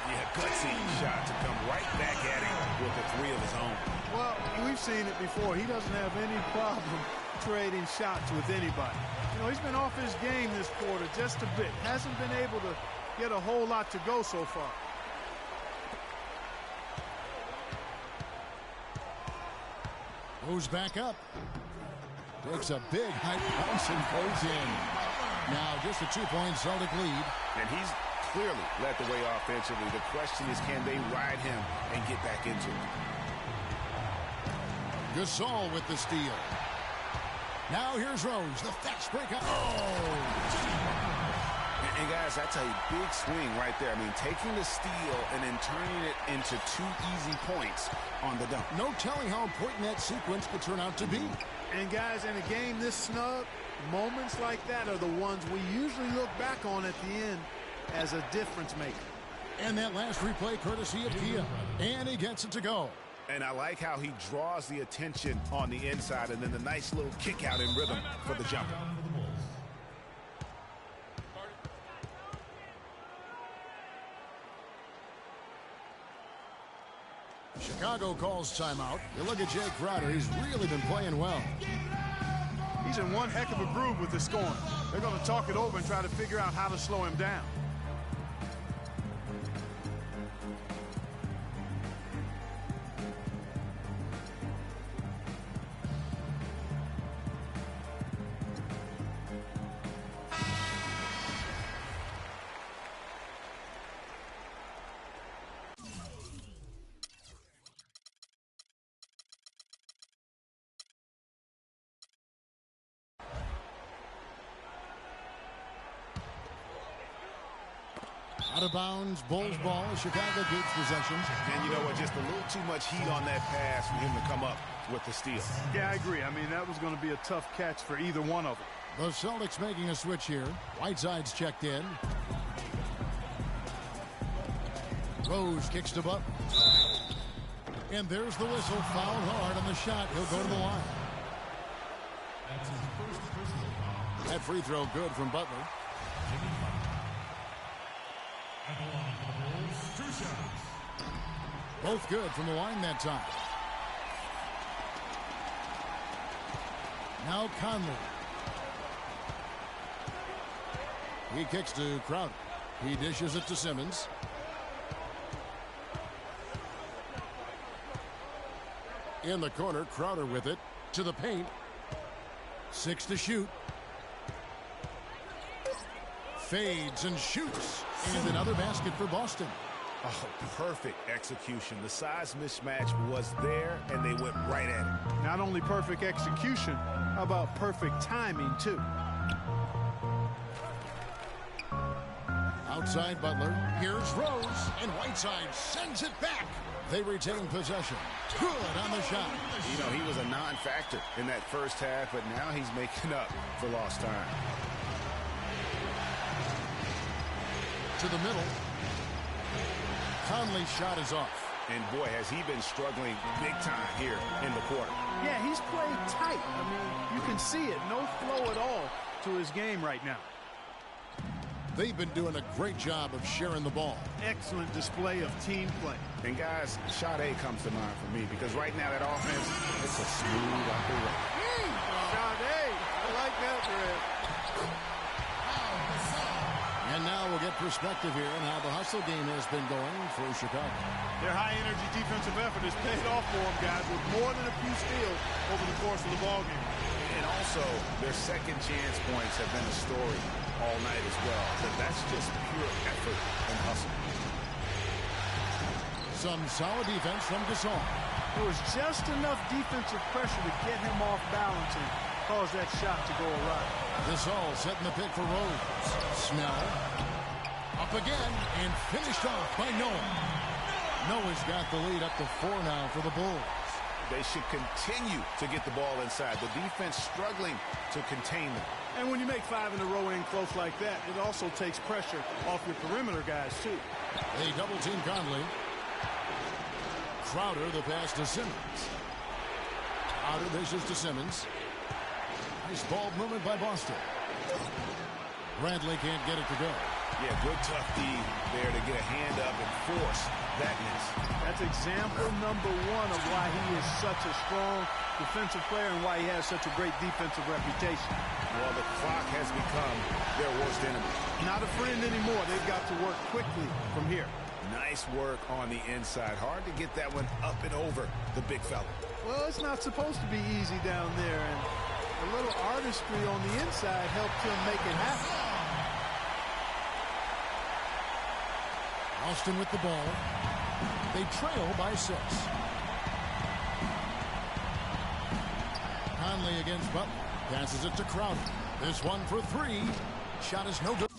Yeah, gutsy shot to come right back at him with a 3 of his own. Well, we've seen it before. He doesn't have any problem trading shots with anybody. You know, he's been off his game this quarter just a bit. Hasn't been able to get a whole lot to go so far. Goes back up. Takes a big high bounce and goes in. Now just a 2-point Celtic lead. And he's clearly led the way offensively. The question is, can they ride him and get back into it? Gasol with the steal. Now here's Rose, the fast break. Oh! And guys, that's a big swing right there. I mean, taking the steal and then turning it into 2 easy points on the dunk. No telling how important that sequence could turn out to be. And guys, in a game this snug, moments like that are the ones we usually look back on at the end as a difference maker. And that last replay courtesy of Kia. And he gets it to go. And I like how he draws the attention on the inside and then the nice little kick out in rhythm for the jumper. Chicago calls timeout. You look at Jay Crowder. He's really been playing well. He's in one heck of a groove with the scoring. They're going to talk it over and try to figure out how to slow him down. Out of bounds, Bulls ball. Chicago keeps possession. And you know what? Just a little too much heat on that pass for him to come up with the steal. Yeah, I agree. I mean, that was going to be a tough catch for either one of them. The Celtics making a switch here. Whiteside's checked in. Rose kicks to Butler. And there's the whistle. Fouled hard on the shot. He'll go to the line. That's his first personal foul. That free throw good from Butler. At the line for the Bulls, 2 shots. Both good from the line that time. Now Conley. He kicks to Crowder. He dishes it to Simmons. In the corner, Crowder with it. To the paint. 6 to shoot. Fades and shoots. And another basket for Boston. Oh, perfect execution. The size mismatch was there, and they went right at it. Not only perfect execution, how about perfect timing, too? Outside Butler. Here's Rose. And Whiteside sends it back. They retain possession. Good on the shot. You know, he was a non-factor in that first half, but now he's making up for lost time. To the middle. Conley's shot is off. And boy, has he been struggling big time here in the quarter. Yeah, he's played tight. I mean, you can see it. No flow at all to his game right now. They've been doing a great job of sharing the ball. Excellent display of team play. And guys, shot A comes to mind for me because right now that offense, it's a smooth operation. Shot A. I like that, Fred. And now we'll get perspective here on how the hustle game has been going for Chicago. Their high-energy defensive effort has paid off for them, guys, with more than a few steals over the course of the ballgame. And also, their second chance points have been a story all night as well. But that's just pure effort and hustle. Some solid defense from Gasol. There was just enough defensive pressure to get him off balance and cause that shot to go awry. Gasol setting the pick for Rose. Snell. Up again and finished off by Noah. Noah's got the lead up to 4 now for the Bulls. They should continue to get the ball inside. The defense struggling to contain them. And when you make 5 in a row in close like that, it also takes pressure off your perimeter guys, too. They double team Conley. Crowder, the pass to Simmons. Crowder dishes to Simmons. Nice ball movement by Boston. Bradley can't get it to go. Yeah, good tough D there to get a hand up and force that miss. That's example number 1 of why he is such a strong defensive player and why he has such a great defensive reputation. Well, the clock has become their worst enemy. Not a friend anymore. They've got to work quickly from here. Nice work on the inside. Hard to get that one up and over the big fella. Well, it's not supposed to be easy down there, and a little artistry on the inside helped him make it happen. Austin with the ball. They trail by 6. Conley against Butler. Passes it to Crowder. This one for 3. Shot is no good.